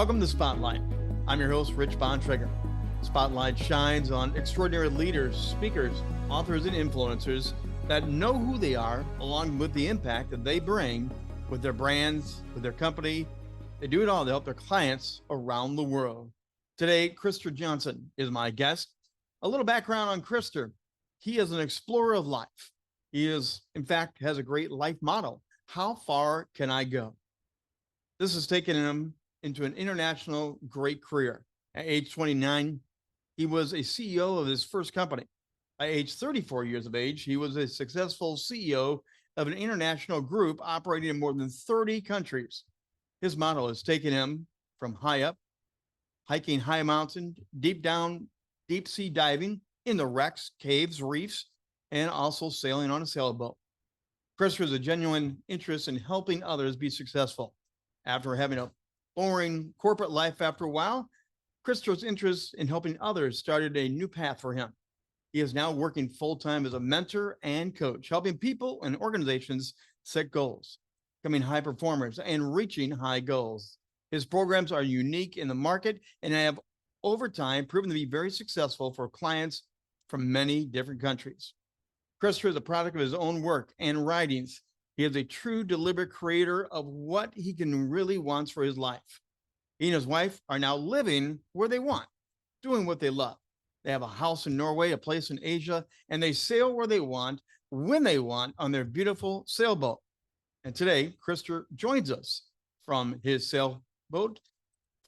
Welcome to Spotlight. I'm your host, Rich Bontrager. Spotlight shines on extraordinary leaders, speakers, authors, and influencers that know who they are, along with the impact that they bring with their brands, with their company. They do it all to help their clients around the world. Today, Johnsen is my guest. A little background on Krister. He is an explorer of life. He is, in fact, has a great life motto. How far can I go? This has taken him into an international great career. At age 29, he was a CEO of his first company. At age 34 years of age, he was a successful CEO of an international group operating in more than 30 countries. His motto has taken him from high up, hiking high mountain, deep down, deep sea diving in the wrecks, caves, reefs, and also sailing on a sailboat. Chris has a genuine interest in helping others be successful. After having a boring corporate life after a while, Krister's interest in helping others started a new path for him. He is now working full-time as a mentor and coach, helping people and organizations set goals, becoming high performers, and reaching high goals. His programs are unique in the market and have, over time, proven to be very successful for clients from many different countries. Krister is a product of his own work and writings. He is a true, deliberate creator of what he can really wants for his life. He and his wife are now living where they want, doing what they love. They have a house in Norway, a place in Asia, and they sail where they want, when they want, on their beautiful sailboat. And today, Krister joins us from his sailboat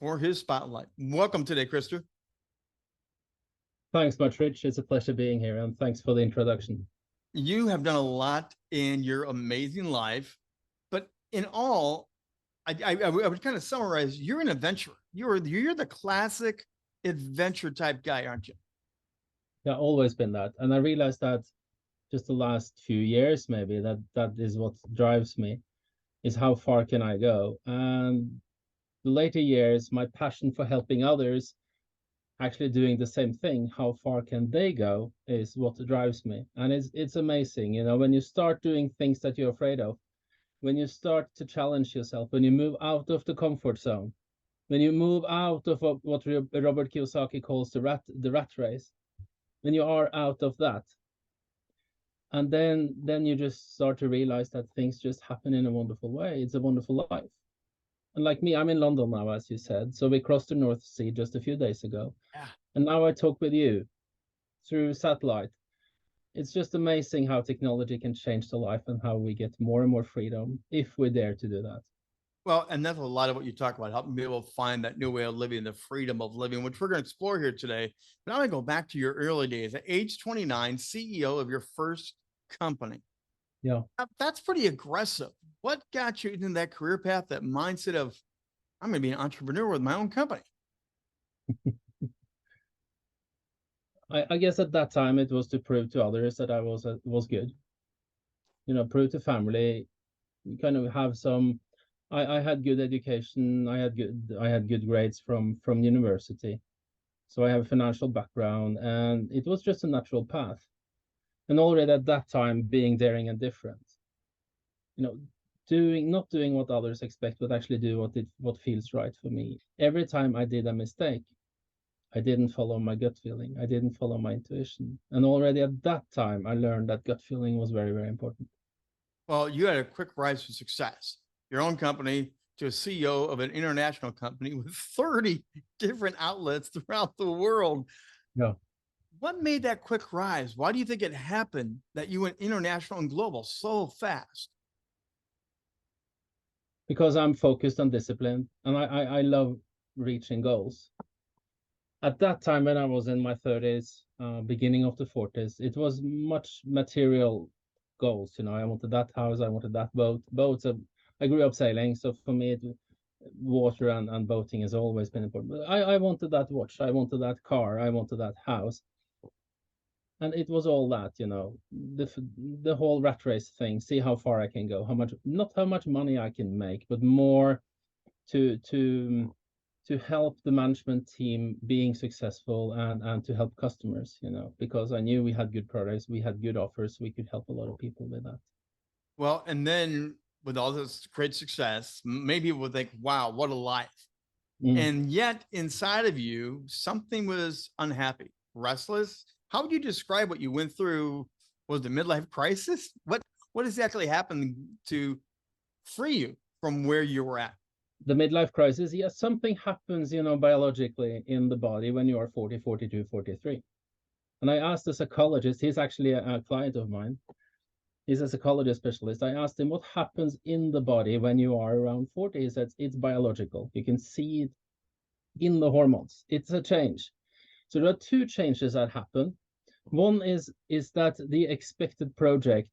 for his spotlight. Welcome today, Krister. Thanks much, Rich. It's a pleasure being here, and thanks for the introduction. You have done a lot in your amazing life, but in all, I would kind of summarize, you're an adventurer. You're the classic adventure type guy, aren't you? Yeah, always been that. And I realized that just the last few years, maybe, that is what drives me, is how far can I go? And the later years, my passion for helping others actually doing the same thing, how far can they go, is what drives me. And it's amazing, when you start doing things that you're afraid of, when you start to challenge yourself, when you move out of the comfort zone, when you move out of what Robert Kiyosaki calls the rat race, when you are out of that, and then you just start to realize that things just happen in a wonderful way. It's a wonderful life. And like me, I'm in London now, as you said. So we crossed the North Sea just a few days ago. Yeah. And now I talk with you through satellite. It's just amazing how technology can change the life and how we get more and more freedom if we dare to do that. Well, and that's a lot of what you talk about, helping people find that new way of living, the freedom of living, which we're going to explore here today. But I want to go back to your early days. At age 29, CEO of your first company. Yeah. That's pretty aggressive. What got you into that career path, that mindset of, I'm going to be an entrepreneur with my own company? I guess at that time it was to prove to others that I was good. Prove to family, kind of have some. I had good education. I had good grades from university, so I have a financial background, and it was just a natural path. And already at that time, being daring and different, not doing what others expect, but actually do what feels right for me. Every time I did a mistake, I didn't follow my gut feeling. I didn't follow my intuition. And already at that time, I learned that gut feeling was very, very important. Well, you had a quick rise to success, your own company to a CEO of an international company with 30 different outlets throughout the world. Yeah. What made that quick rise? Why do you think it happened that you went international and global so fast? Because I'm focused and disciplined, and I love reaching goals. At that time, when I was in my 30s, beginning of the 40s, it was much material goals. I wanted that house, I wanted that boats. I grew up sailing, so for me, water and boating has always been important. But I wanted that watch, I wanted that car, I wanted that house. And it was all that, the whole rat race thing, see how far I can go, not how much money I can make, but more to help the management team being successful and to help customers, because I knew we had good products, we had good offers, we could help a lot of people with that. Well, and then with all this great success, maybe people would think, wow, what a life. And yet inside of you, something was unhappy, restless. How would you describe what you went through? Was the midlife crisis? What exactly happened to free you from where you were at? The midlife crisis, yes, something happens, biologically in the body when you are 40, 42, 43. And I asked a psychologist, he's actually a client of mine. He's a psychology specialist. I asked him what happens in the body when you are around 40. He said it's biological. You can see it in the hormones. It's a change. So there are two changes that happen. One is that the expected project,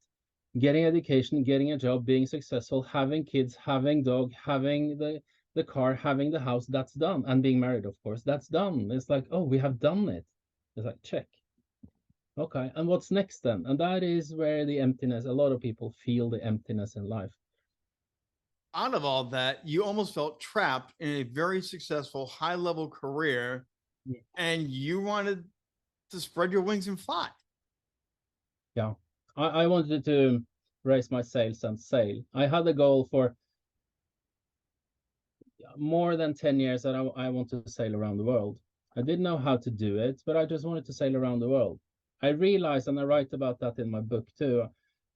getting education, getting a job, being successful, having kids, having dog, having the car, having the house, that's done. And being married, of course, that's done. It's like, oh, we have done it. It's like, check. Okay, and what's next then? And that is where the emptiness, a lot of people feel the emptiness in life. Out of all that, you almost felt trapped in a very successful, high level career, and you wanted to spread your wings and fly. Yeah, I wanted to raise my sails and sail. I had a goal for more than 10 years that I wanted to sail around the world. I didn't know how to do it, but I just wanted to sail around the world. I realized, and I write about that in my book too,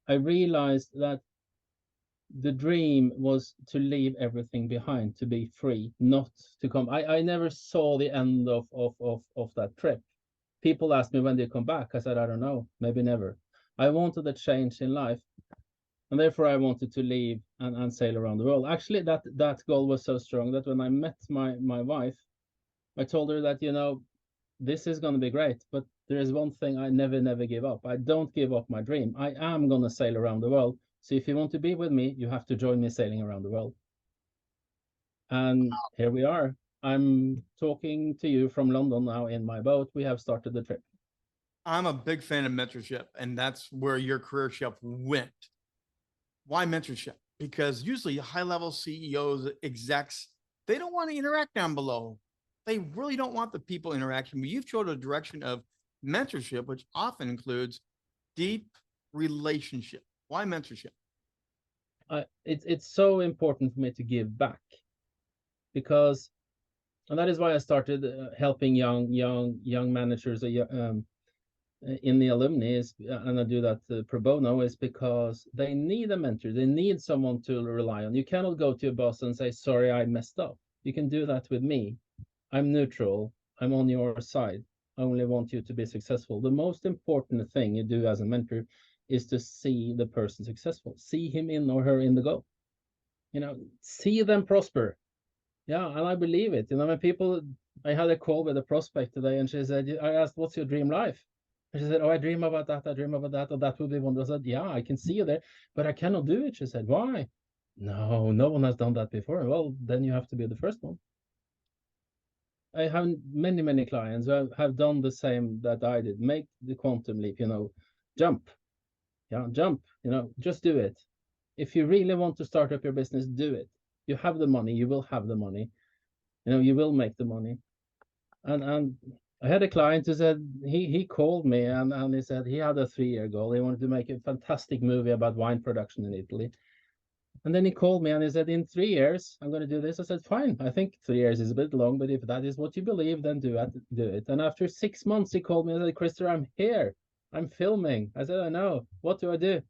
I realized that the dream was to leave everything behind, to be free, not to come. I never saw the end of that trip. People asked me when they come back. I said, I don't know, maybe never. I wanted a change in life, and therefore I wanted to leave and sail around the world. Actually, that goal was so strong that when I met my wife, I told her that, this is going to be great, but there is one thing I never give up. I don't give up my dream. I am going to sail around the world. So if you want to be with me, you have to join me sailing around the world. And here we are. I'm talking to you from London now in my boat. We have started the trip. I'm a big fan of mentorship, and that's where your career ship went. Why mentorship? Because usually high level CEOs, execs, they don't want to interact down below. They really don't want the people interaction. But you've chosen a direction of mentorship, which often includes deep relationship. Why mentorship? It's so important for me to give back, because, and that is why I started helping young managers in the alumni, and I do that pro bono, is because they need a mentor. They need someone to rely on. You cannot go to your boss and say, sorry, I messed up. You can do that with me. I'm neutral. I'm on your side. I only want you to be successful. The most important thing you do as a mentor is to see the person successful. See him in or her in the goal. See them prosper. Yeah, and I believe it. When people, I had a call with a prospect today, and she said, I asked, what's your dream life? And she said, oh, I dream about that, or that would be one. I said, yeah, I can see you there, but I cannot do it. She said, why? No one has done that before. Well, then you have to be the first one. I have many clients who have done the same that I did. Make the quantum leap, jump. Yeah, jump, just do it. If you really want to start up your business, do it. You have the money, you will have the money. You will make the money. And I had a client who said, he called me and he said he had a 3-year goal. He wanted to make a fantastic movie about wine production in Italy. And then he called me and he said, in 3 years, I'm going to do this. I said, fine. I think 3 years is a bit long, but if that is what you believe, then do it. And after 6 months, he called me and said, Christer, I'm here. I'm filming. I said, I know. What do I do?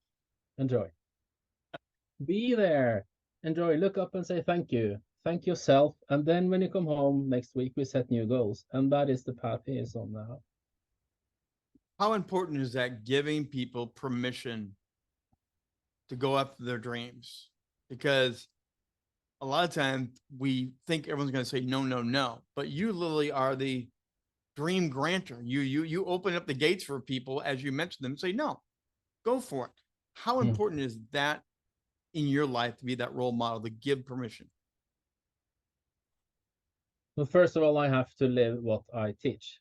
Enjoy. Be there. Enjoy. Look up and say thank you. Thank yourself. And then when you come home next week, we set new goals. And that is the path he is on now. How important is that, giving people permission to go after their dreams? Because a lot of times we think everyone's going to say no, but you literally are the dream grantor. You open up the gates for people as you mentioned them, say no, go for it. How important is that in your life to be that role model, to give permission? Well, first of all, I have to live what I teach.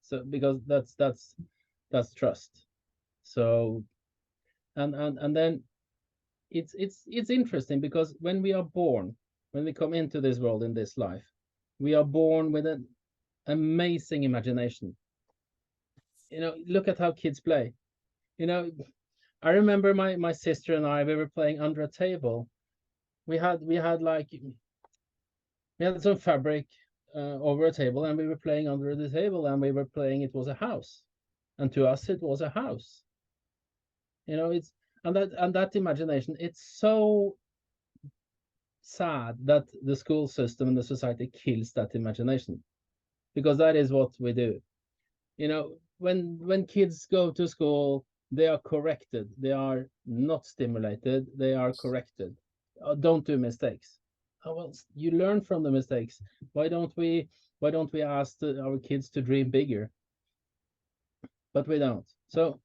So because that's trust. So and then it's interesting, because when we are born, when we come into this world in this life, we are born with an amazing imagination. Look at how kids play. I remember my sister and I, we were playing under a table. We had like We had some fabric over a table, and we were playing under the table, and we were playing. It was a house, and to us, it was a house. You know, it's and that imagination. It's so sad that the school system and the society kills that imagination, because that is what we do. You know, when kids go to school, they are corrected. They are not stimulated. They are corrected. Don't do mistakes. Oh, well, you learn from the mistakes. Why don't we ask our kids to dream bigger? But we don't. So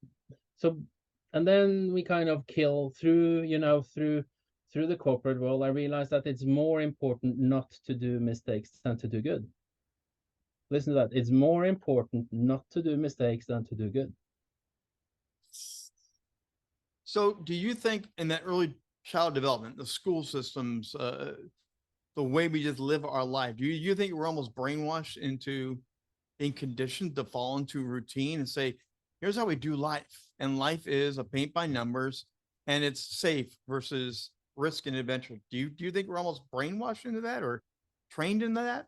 and then we kind of kill through, you know, through the corporate world. I realized that it's more important not to do mistakes than to do good. Listen to that. It's more important not to do mistakes than to do good. So do you think in that early child development, the school systems, the way we just live our life, do you think we're almost brainwashed into being conditioned to fall into routine and say, here's how we do life, and life is a paint by numbers, and it's safe versus risk and adventure? Do you think we're almost brainwashed into that or trained into that?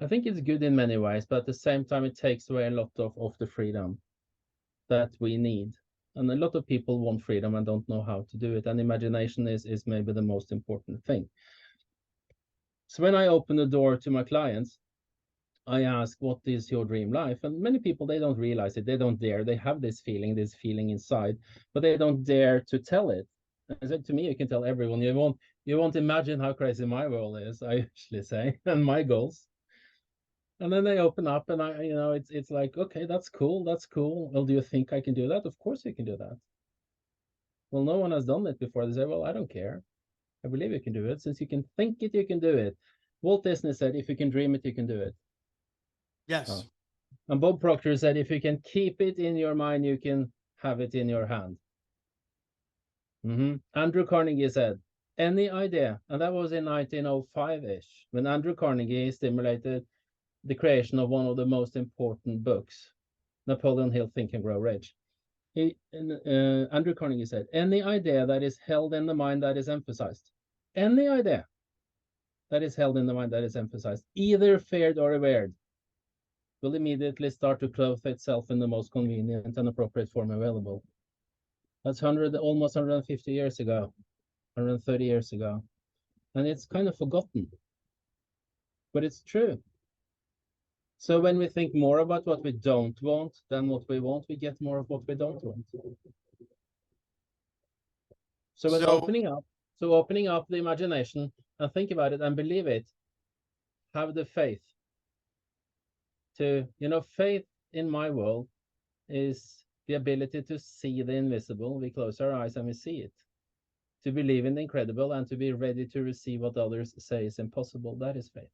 I think it's good in many ways, but at the same time, it takes away a lot of the freedom that we need. And a lot of people want freedom and don't know how to do it. And imagination is maybe the most important thing. So when I open the door to my clients, I ask, what is your dream life? And many people, they don't realize it. They don't dare. They have this feeling inside, but they don't dare to tell it. I said, to me, you can tell everyone. You won't imagine how crazy my world is, I usually say, and my goals. And then they open up, and it's like, okay, that's cool. Well, do you think I can do that? Of course you can do that. Well, no one has done it before. They say, well, I don't care. I believe you can do it. Since you can think it, you can do it. Walt Disney said, if you can dream it, you can do it. Yes. Oh. And Bob Proctor said, if you can keep it in your mind, you can have it in your hand. Andrew Carnegie said, any idea, and that was in 1905-ish, when Andrew Carnegie stimulated the creation of one of the most important books, Napoleon Hill, Think and Grow Rich. Andrew Carnegie said, any idea that is held in the mind that is emphasized, any idea that is held in the mind that is emphasized, either feared or revered, will immediately start to clothe itself in the most convenient and appropriate form available. That's almost 150 years ago, 130 years ago. And it's kind of forgotten, but it's true. So when we think more about what we don't want than what we want, we get more of what we don't want. So when opening up the imagination and think about it and believe it, have the faith to, faith in my world is the ability to see the invisible. We close our eyes and we see it. To believe in the incredible and to be ready to receive what others say is impossible. That is faith.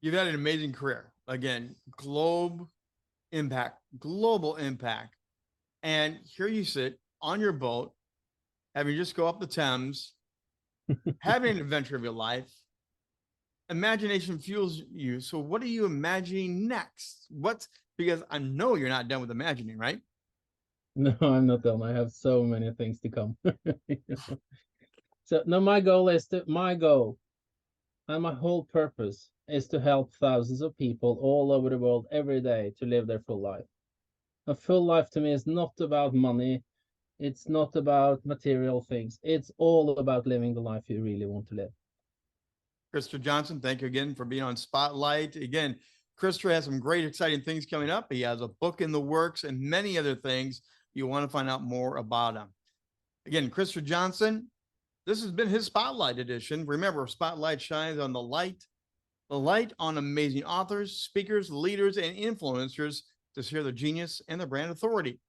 You've had an amazing career. Again, global impact. And here you sit on your boat, having just go up the Thames, having an adventure of your life. Imagination fuels you. So what are you imagining next? Because I know you're not done with imagining, right? No, I'm not done. I have so many things to come. So no, my goal and my whole purpose is to help thousands of people all over the world every day to live their full life. A full life to me is not about money. It's not about material things. It's all about living the life you really want to live. Christopher Johnsen, thank you again for being on Spotlight. Again, Christopher has some great, exciting things coming up. He has a book in the works and many other things. You want to find out more about him. Again, Christopher Johnsen, this has been his Spotlight edition. Remember, Spotlight shines on the light on amazing authors, speakers, leaders, and influencers to share their genius and their brand authority.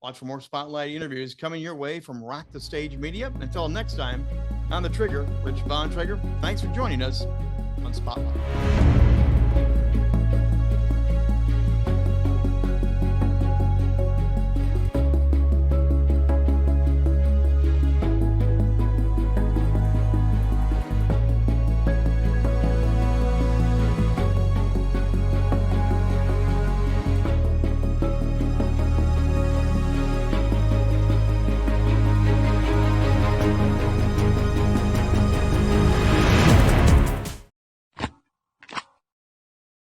Watch for more Spotlight interviews coming your way from Rock the Stage Media. Until next time, on the trigger, Rich Bontrager. Thanks for joining us on Spotlight.